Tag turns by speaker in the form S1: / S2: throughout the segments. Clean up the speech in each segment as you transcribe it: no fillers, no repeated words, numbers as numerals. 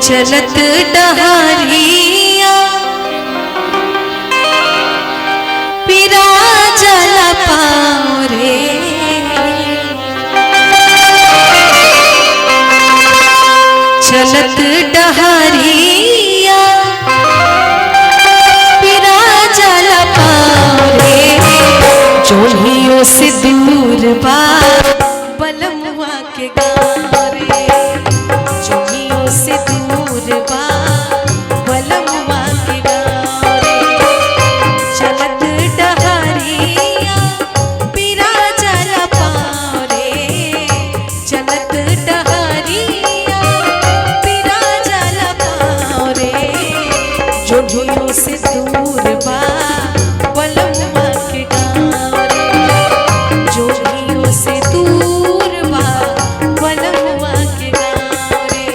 S1: चलत डहरिया पिरा जला पाँव रे। चलत डहरिया पिरा जला पाँव रे। जोनियों से दूर बा बलमुआ के गाँव रे। जोनियों से दूर बा बलमुआ के गाँव रे। चलत डहरिया पिरा जला पाँव रे। चलत डहरिया पिरा जला पाँव रे। जोनियों से दूर बा बलमुआ के गाँव रे। जोनियों से दूर बा बलमुआ के गाँव रे।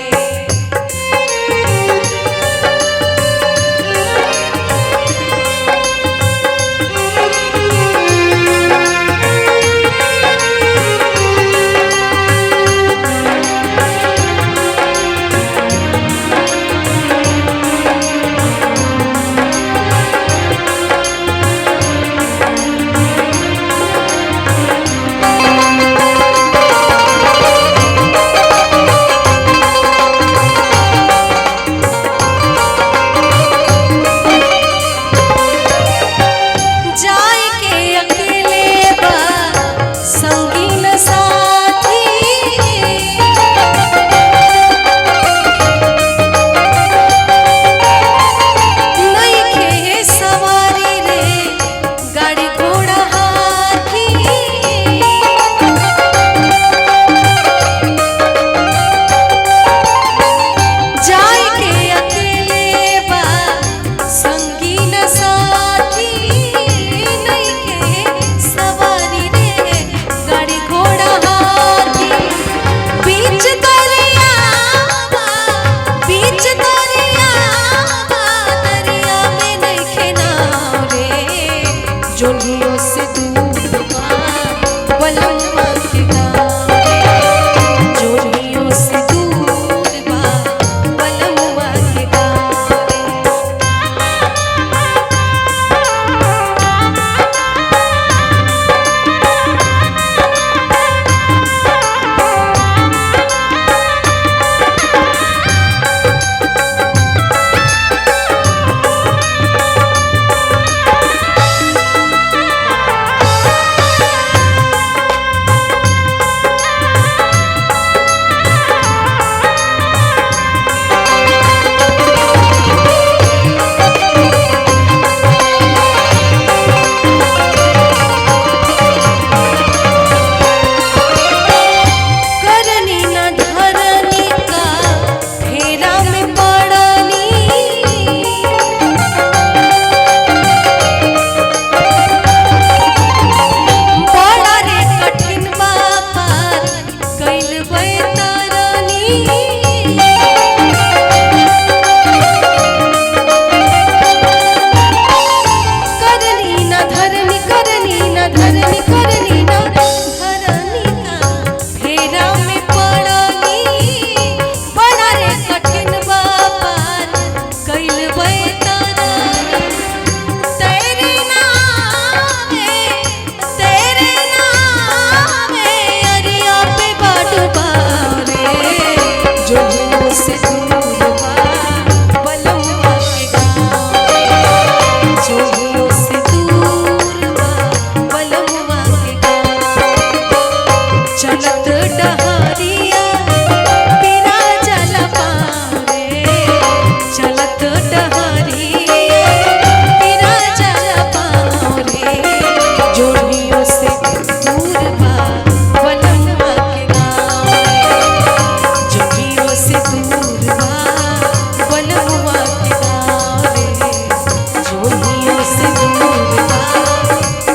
S1: जोनियों से दूर बा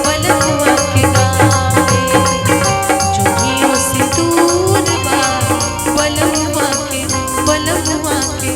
S1: बलमुआ के गाँव रे। जोनियों से दूर बा बलमुआ के गाँव रे। बलमुआ के